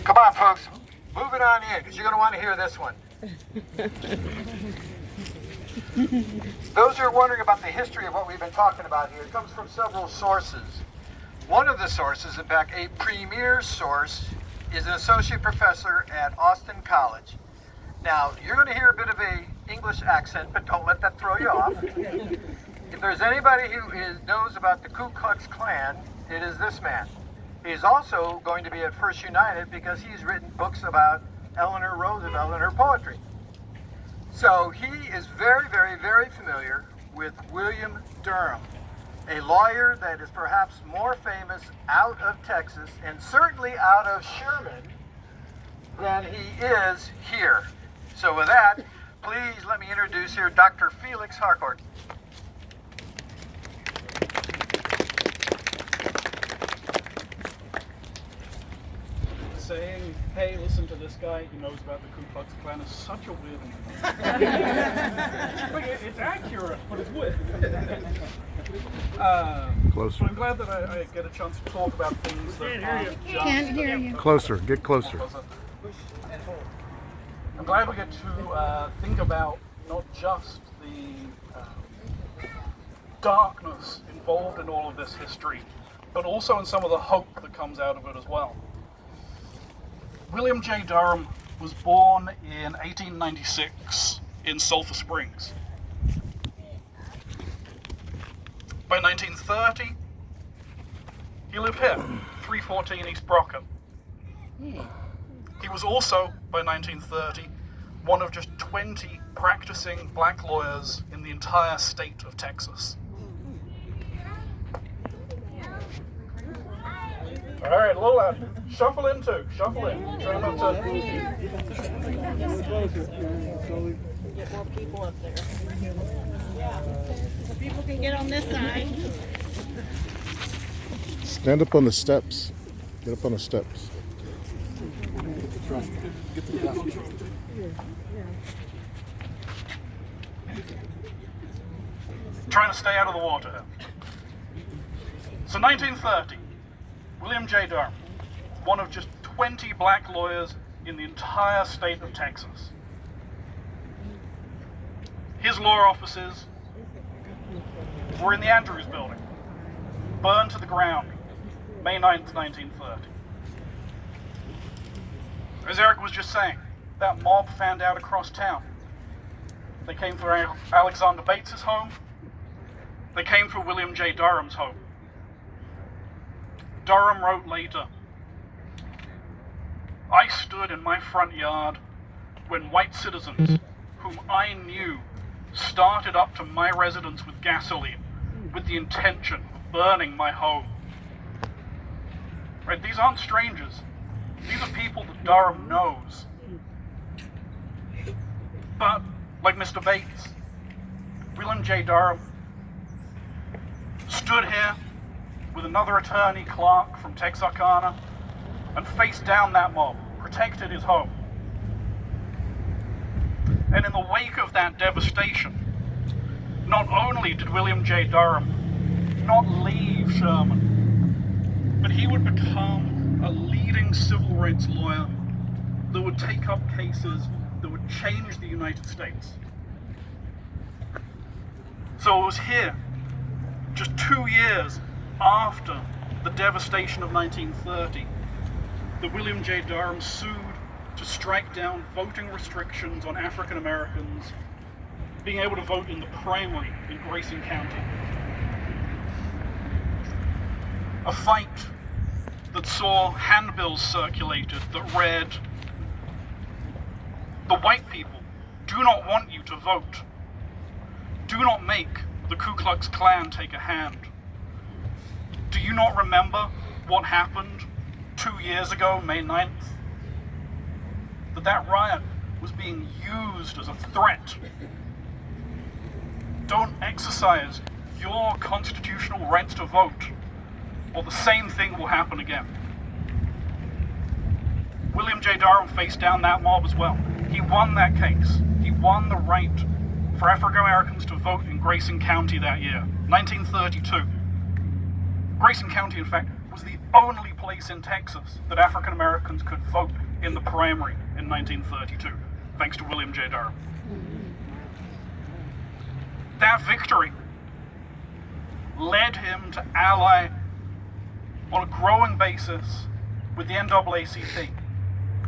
Come on, folks. Move it on in, because you're going to want to hear this one. Those who are wondering about the history of what we've been talking about here, it comes from several sources. One of the sources, in fact, a premier source, is an associate professor at Austin College. Now, you're going to hear a bit of a English accent, but don't let that throw you off. If there's anybody who knows about the Ku Klux Klan, it is this man. He's also going to be at First United because he's written books about Eleanor Roosevelt and her poetry. So he is very, very, very familiar with William Durham, a lawyer that is perhaps more famous out of Texas and certainly out of Sherman than he is here. So with that, please let me introduce here Dr. Felix Harcourt. Saying, hey, listen to this guy, he knows about the Ku Klux Klan, is such a weird one. It's accurate, but it's weird. Closer. So I'm glad that I get a chance to talk about things that aren't just... Can't hear you. Closer. Get closer. I'm glad we get to think about not just the darkness involved in all of this history, but also in some of the hope that comes out of it as well. William J. Durham was born in 1896 in Sulphur Springs. By 1930, he lived here, 314 East Brocken. He was also, by 1930, one of just 20 practicing black lawyers in the entire state of Texas. All right, Lola, shuffle in. Try not to... Get more people up there. Yeah, so people can get on this side. Stand up on the steps. Get up on the steps. Trying to stay out of the water here. So 1930, William J. Durham, one of just 20 black lawyers in the entire state of Texas. His law offices were in the Andrews Building, burned to the ground, May 9th, 1930. As Eric was just saying, that mob fanned out across town. They came for Alexander Bates's home. They came for William J. Durham's home. Durham wrote later, "I stood in my front yard when white citizens, whom I knew, started up to my residence with gasoline with the intention of burning my home." Right? These aren't strangers. These are people that Durham knows. But, like Mr. Bates, William J. Durham stood here with another attorney, Clark, from Texarkana, and faced down that mob, protected his home. And in the wake of that devastation, not only did William J. Durham not leave Sherman, but he would become a leading civil rights lawyer that would take up cases that would change the United States. So it was here, just 2 years after the devastation of 1930, that William J. Durham sued to strike down voting restrictions on African Americans being able to vote in the primary in Grayson County. A fight that saw handbills circulated that read, "The white people do not want you to vote. Do not make the Ku Klux Klan take a hand. Do you not remember what happened 2 years ago, May 9th? That riot was being used as a threat. Don't exercise your constitutional rights to vote, or the same thing will happen again." William J. Durham faced down that mob as well. He won that case. He won the right for African Americans to vote in Grayson County that year, 1932. Grayson County, in fact, was the only place in Texas that African Americans could vote in the primary in 1932, thanks to William J. Durham. That victory led him to ally on a growing basis with the NAACP,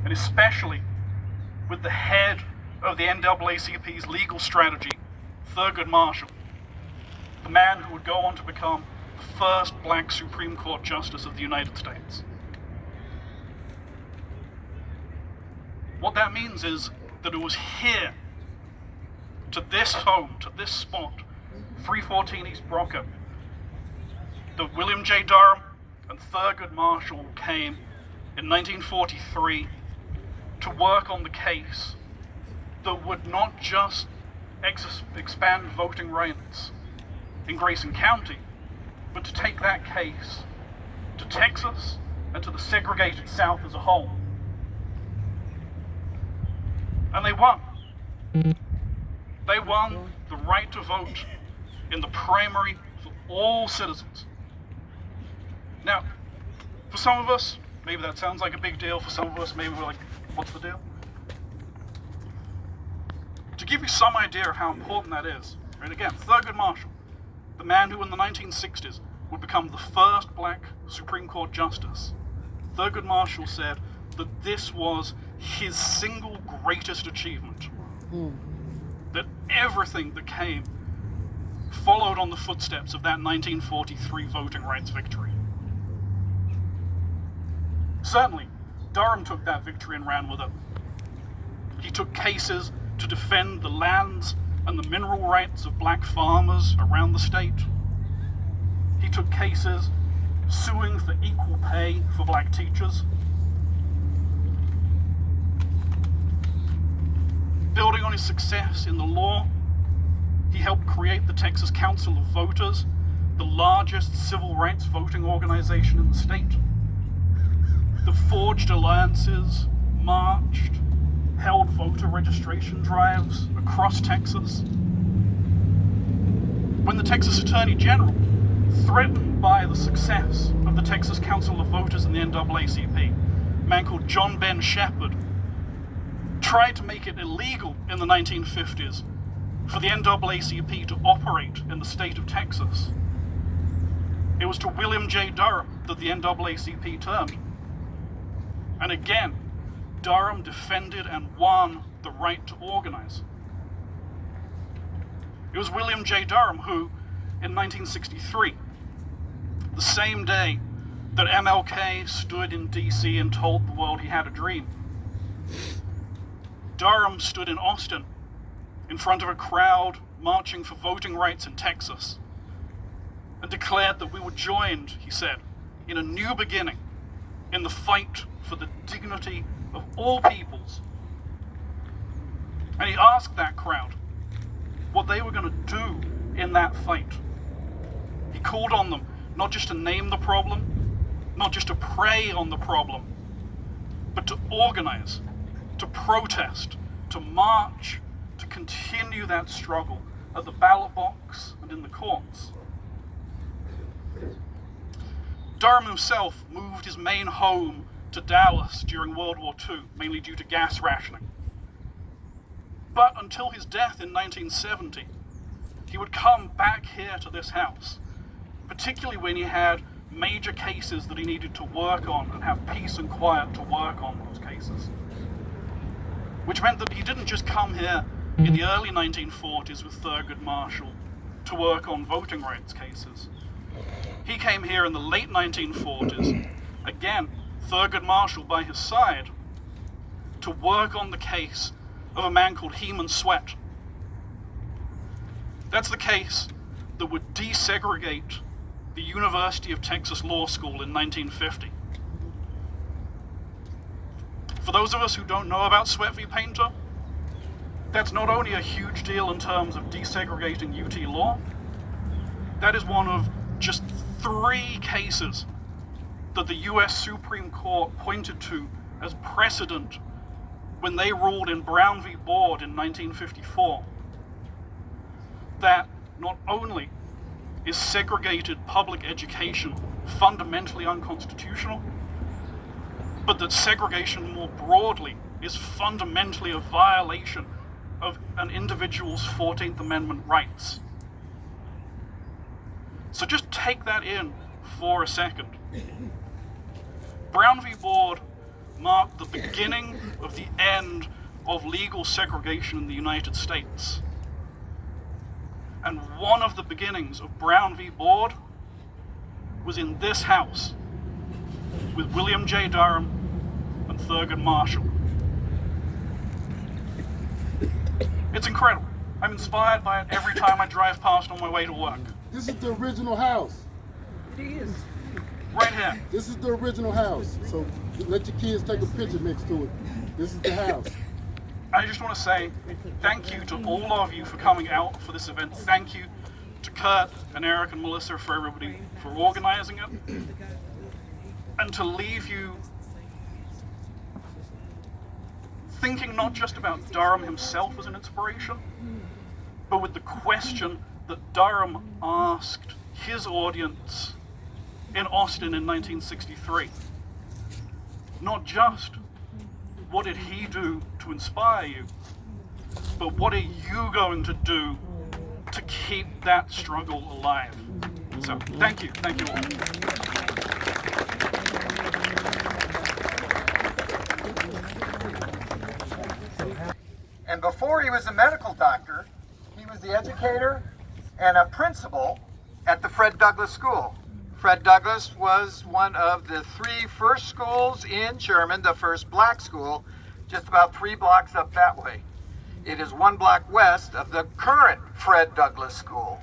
and especially with the head of the NAACP's legal strategy, Thurgood Marshall, the man who would go on to become the first black Supreme Court Justice of the United States. What that means is that it was here, to this home, to this spot, 314 East Brocco, that William J. Durham and Thurgood Marshall came in 1943 to work on the case that would not just expand voting rights in Grayson County, but to take that case to Texas and to the segregated South as a whole. And they won. They won the right to vote in the primary for all citizens. Now, for some of us, maybe that sounds like a big deal. For some of us, maybe we're like, what's the deal? To give you some idea of how important that is, and again, Thurgood Marshall, the man who in the 1960s would become the first black Supreme Court Justice, Thurgood Marshall said that this was his single greatest achievement. That everything that came followed on the footsteps of that 1943 voting rights victory. Certainly, Durham took that victory and ran with it. He took cases to defend the lands and the mineral rights of black farmers around the state. He took cases suing for equal pay for black teachers. Building on his success in the law, he helped create the Texas Council of Voters, the largest civil rights voting organization in the state, that forged alliances, marched, held voter registration drives across Texas. When the Texas Attorney General, threatened by the success of the Texas Council of Voters and the NAACP, a man called John Ben Shepherd, tried to make it illegal in the 1950s for the NAACP to operate in the state of Texas, it was to William J. Durham that the NAACP turned. And again, Durham defended and won the right to organize. It was William J. Durham who, in 1963, the same day that MLK stood in DC and told the world he had a dream, Durham stood in Austin in front of a crowd marching for voting rights in Texas and declared that we were joined, he said, in a new beginning in the fight for the dignity of all peoples. And he asked that crowd what they were going to do in that fight. He called on them not just to name the problem, not just to prey on the problem, but to organize, to protest, to march, to continue that struggle at the ballot box and in the courts. Durham himself moved his main home to Dallas during World War II, mainly due to gas rationing. But until his death in 1970, he would come back here to this house, particularly when he had major cases that he needed to work on and have peace and quiet to work on those cases. Which meant that he didn't just come here in the early 1940s with Thurgood Marshall to work on voting rights cases. He came here in the late 1940s, again, Thurgood Marshall by his side, to work on the case of a man called Heman Sweat. That's the case that would desegregate the University of Texas Law School in 1950. For those of us who don't know about Sweat v. Painter, that's not only a huge deal in terms of desegregating UT law, that is one of just 3 cases that the US Supreme Court pointed to as precedent when they ruled in Brown v. Board in 1954 that not only is segregated public education fundamentally unconstitutional, but that segregation more broadly is fundamentally a violation of an individual's 14th Amendment rights. So just take that in for a second. Brown v. Board marked the beginning of the end of legal segregation in the United States. And one of the beginnings of Brown v. Board was in this house with William J. Durham and Thurgood Marshall. It's incredible. I'm inspired by it every time I drive past on my way to work. This is the original house. It is. Right here. This is the original house. So let your kids take a picture next to it. This is the house. I just want to say thank you to all of you for coming out for this event. Thank you to Kurt and Eric and Melissa for everybody for organizing it. And to leave you thinking not just about Durham himself as an inspiration, but with the question that Durham asked his audience in Austin in 1963. Not just what did he do to inspire you, but what are you going to do to keep that struggle alive? So thank you all. And before he was a medical doctor, he was the educator and a principal at the Fred Douglass School. Fred Douglass was one of the 3 first schools in Sherman, the first black school, just about 3 blocks up that way. It is 1 block west of the current Fred Douglass School.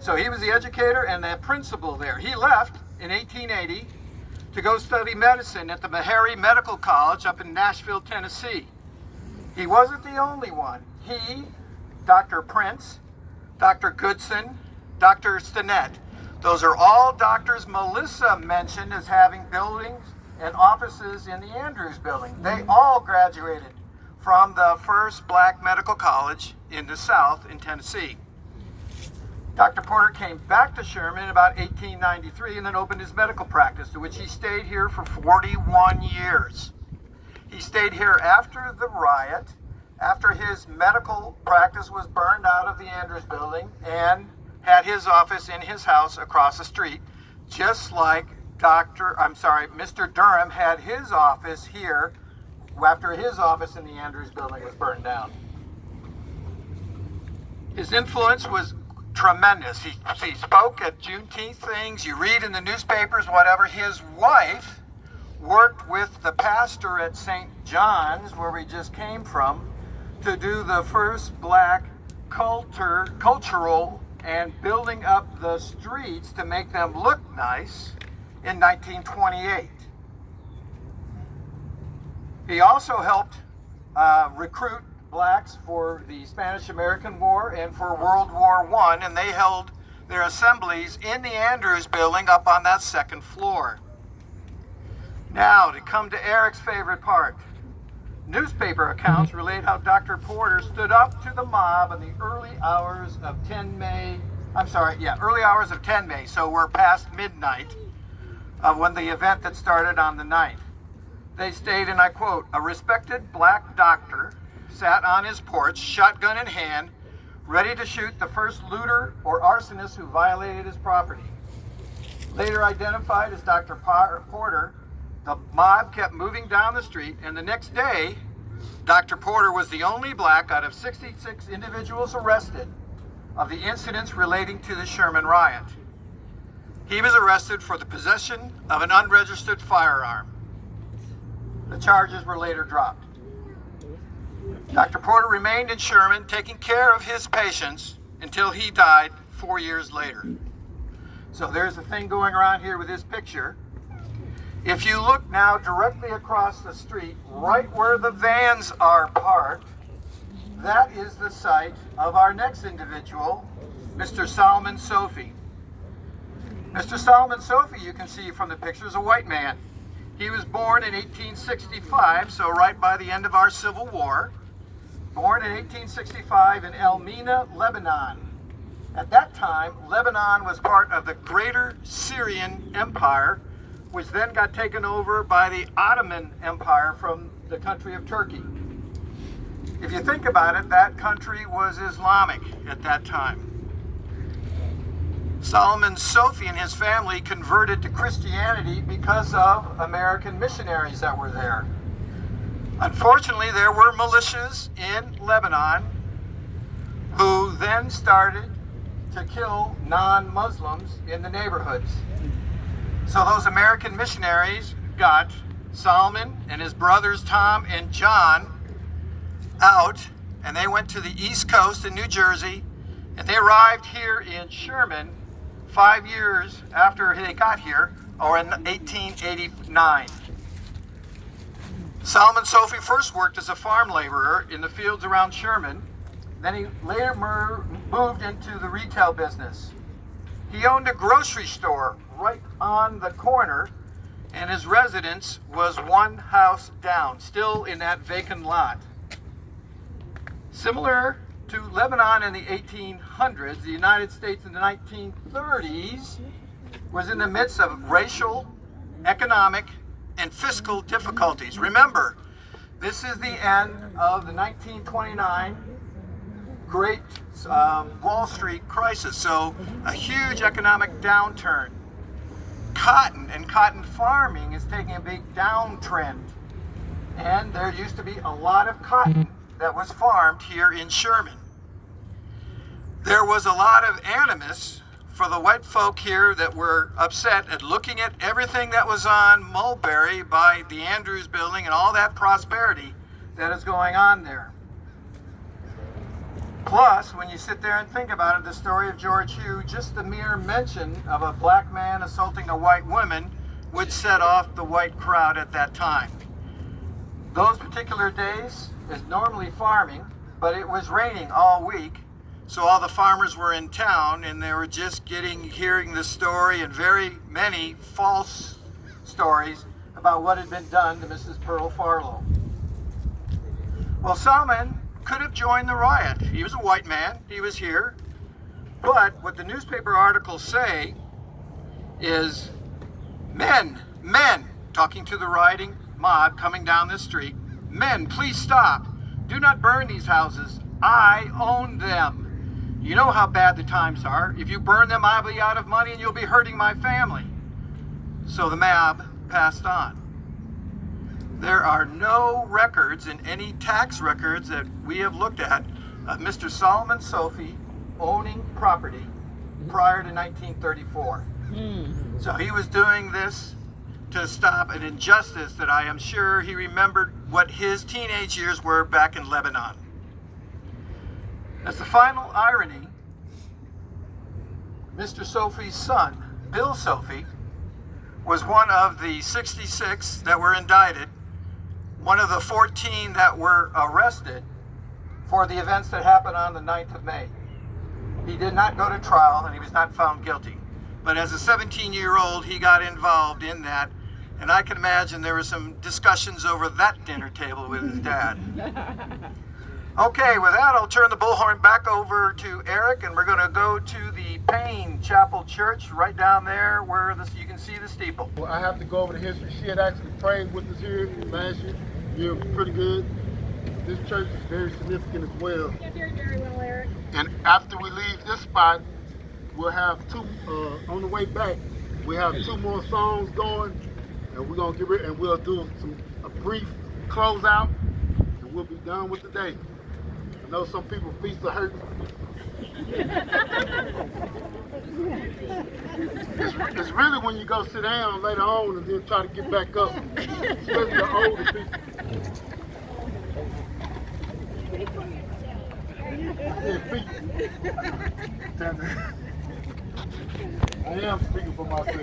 So he was the educator and the principal there. He left in 1880 to go study medicine at the Meharry Medical College up in Nashville, Tennessee. He wasn't the only one. He, Dr. Prince, Dr. Goodson, Dr. Stinnett, those are all doctors Melissa mentioned as having buildings and offices in the Andrews building. They all graduated from the first black medical college in the South in Tennessee. Dr. Porter came back to Sherman in about 1893 and then opened his medical practice, to which he stayed here for 41 years. He stayed here after the riot, after his medical practice was burned out of the Andrews building, and had his office in his house across the street, just like Mr. Durham had his office here after his office in the Andrews building was burned down. His influence was tremendous. He spoke at Juneteenth things, you read in the newspapers, whatever. His wife worked with the pastor at St. John's, where we just came from, to do the first black cultural and building up the streets to make them look nice in 1928. He also helped recruit blacks for the Spanish-American War and for World War I, and they held their assemblies in the Andrews building up on that 2nd floor. Now, to come to Eric's favorite part. Newspaper accounts relate how Dr. Porter stood up to the mob in the early hours of 10 May, so we're past midnight of when the event that started on the 9th. They state, and I quote, "A respected black doctor sat on his porch, shotgun in hand, ready to shoot the first looter or arsonist who violated his property. Later identified as Dr. Porter, the mob kept moving down the street, and the next day, Dr. Porter was the only black out of 66 individuals arrested of the incidents relating to the Sherman riot. He was arrested for the possession of an unregistered firearm. The charges were later dropped. Dr. Porter remained in Sherman, taking care of his patients until he died 4 years later." So there's a thing going around here with this picture. If you look now directly across the street, right where the vans are parked, that is the site of our next individual, Mr. Solomon Sophie. Mr. Solomon Sophie, you can see from the picture, is a white man. He was born in 1865, so right by the end of our Civil War. Born in 1865 in Elmina, Lebanon. At that time, Lebanon was part of the Greater Syrian Empire, which then got taken over by the Ottoman Empire from the country of Turkey. If you think about it, that country was Islamic at that time. Solomon's Sophie and his family converted to Christianity because of American missionaries that were there. Unfortunately, there were militias in Lebanon who then started to kill non-Muslims in the neighborhoods. So those American missionaries got Solomon and his brothers Tom and John out, and they went to the East Coast in New Jersey, and they arrived here in Sherman 5 years after they got here, or in 1889. Solomon Sophie first worked as a farm laborer in the fields around Sherman. Then he later moved into the retail business. He owned a grocery store right on the corner, and his residence was one house down, still in that vacant lot. Similar to Lebanon in the 1800s, the United States in the 1930s was in the midst of racial, economic, and fiscal difficulties. Remember, this is the end of the 1929 Great Wall Street crisis, so a huge economic downturn. Cotton and cotton farming is taking a big downtrend, and there used to be a lot of cotton that was farmed here in Sherman. There was a lot of animus for the white folk here that were upset at looking at everything that was on Mulberry by the Andrews Building and all that prosperity that is going on there. Plus, when you sit there and think about it, the story of George Hughes, just the mere mention of a black man assaulting a white woman would set off the white crowd at that time. Those particular days is normally farming, but it was raining all week, so all the farmers were in town and they were just hearing the story and very many false stories about what had been done to Mrs. Pearl Farlow. Well, Solomon could have joined the riot. He was a white man, he was here, but what the newspaper articles say is men, talking to the rioting mob coming down the street, men, please stop. Do not burn these houses. I own them. You know how bad the times are. If you burn them, I'll be out of money and you'll be hurting my family. So the mob passed on. There are no records in any tax records that we have looked at of Mr. Solomon Sophie owning property prior to 1934. So he was doing this to stop an injustice that I am sure he remembered what his teenage years were back in Lebanon. As the final irony, Mr. Sophie's son, Bill Sophie, was one of the 66 that were indicted, one of the 14 that were arrested for the events that happened on the 9th of May. He did not go to trial and he was not found guilty. But as a 17-year-old, he got involved in that, and I can imagine there were some discussions over that dinner table with his dad. Okay, with that, I'll turn the bullhorn back over to Eric, and we're going to go to the Payne Chapel Church right down there where you can see the steeple. Well, I have to go over the history. She had actually prayed with us here last year. You're pretty good. This church is very significant as well. Yeah, very well, Eric. And after we leave this spot, we'll have two, on the way back, we have 2 more songs going, and we're going to get rid, and we'll do a brief closeout, and we'll be done with the day. I know some people's feet are hurting. It's really when you go sit down later on and then try to get back up, especially the older people. Yeah, feet. I am speaking for myself.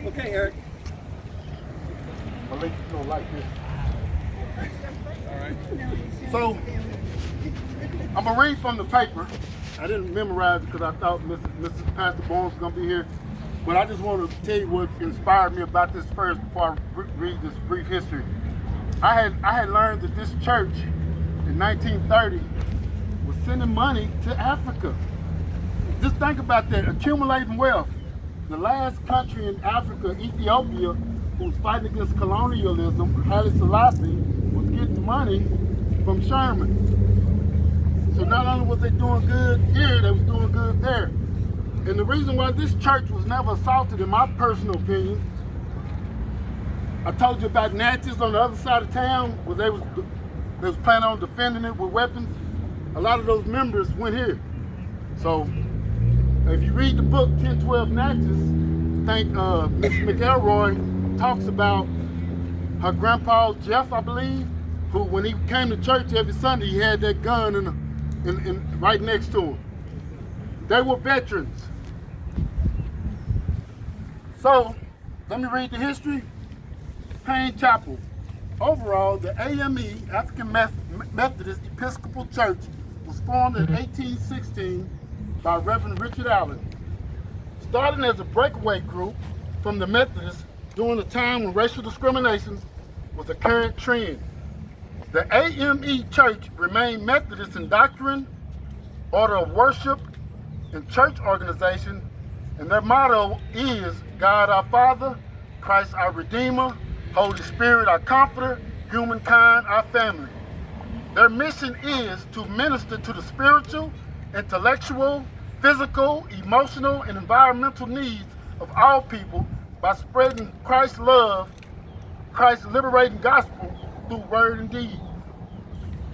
Okay, Eric. I'll let you go like this. All right. So, I'm going to read from the paper. I didn't memorize it because I thought Mrs. Pastor Bones was going to be here. But I just want to tell you what inspired me about this first before I read this brief history. I had learned that this church in 1930 was sending money to Africa. Just think about that, accumulating wealth. The last country in Africa, Ethiopia, who was fighting against colonialism, Haile Selassie, was getting money from Sherman. So not only was they doing good here, they was doing good there. And the reason why this church was never assaulted, in my personal opinion, I told you about Natchez on the other side of town, where they was planning on defending it with weapons. A lot of those members went here. So if you read the book 1012 Natchez, I think Miss McElroy talks about her grandpa Jeff, I believe, who when he came to church every Sunday, he had that gun in right next to him. They were veterans. So let me read the history. Payne Chapel. Overall, the AME, African Methodist Episcopal Church, was formed in 1816 by Reverend Richard Allen, starting as a breakaway group from the Methodists during a time when racial discrimination was a current trend. The AME Church remained Methodist in doctrine, order of worship, and church organization, and their motto is God our Father, Christ our Redeemer, Holy Spirit our Comforter, humankind our family. Their mission is to minister to the spiritual, intellectual, physical, emotional, and environmental needs of all people by spreading Christ's love, Christ's liberating gospel through word and deed.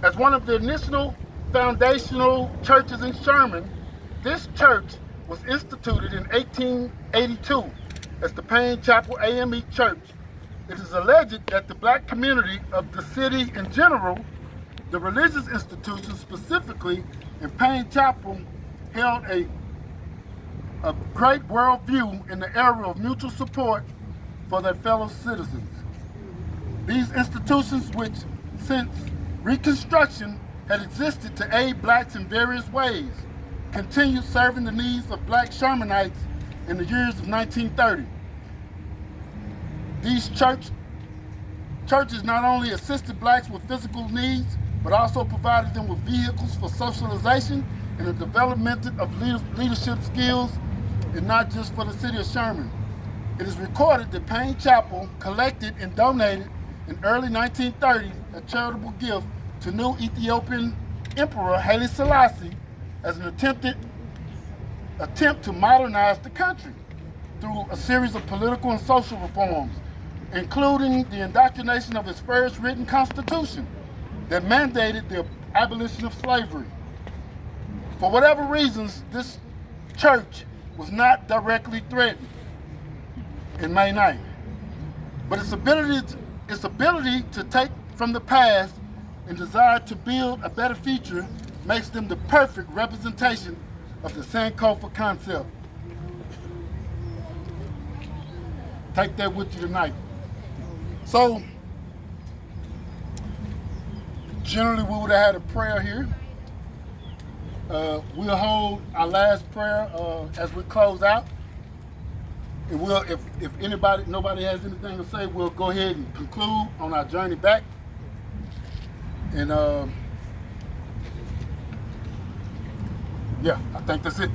As one of the initial foundational churches in Sherman, this church was instituted in 1882 as the Payne Chapel AME Church. It is alleged that the black community of the city in general, the religious institutions specifically, and Payne Chapel held a great worldview in the area of mutual support for their fellow citizens. These institutions, which since Reconstruction had existed to aid blacks in various ways, continued serving the needs of black Shermanites in the years of 1930. These churches not only assisted blacks with physical needs, but also provided them with vehicles for socialization and the development of leadership skills, and not just for the city of Sherman. It is recorded that Payne Chapel collected and donated in early 1930 a charitable gift to new Ethiopian Emperor Haile Selassie as an attempt to modernize the country through a series of political and social reforms, including the indoctrination of his first written constitution that mandated the abolition of slavery. For whatever reasons, this church was not directly threatened in May 9th, but its ability to take from the past and desire to build a better future makes them the perfect representation of the Sankofa concept. Take that with you tonight. So, generally we would have had a prayer here. We'll hold our last prayer as we close out. And we'll, if nobody has anything to say, we'll go ahead and conclude on our journey back. And yeah, I think that's it.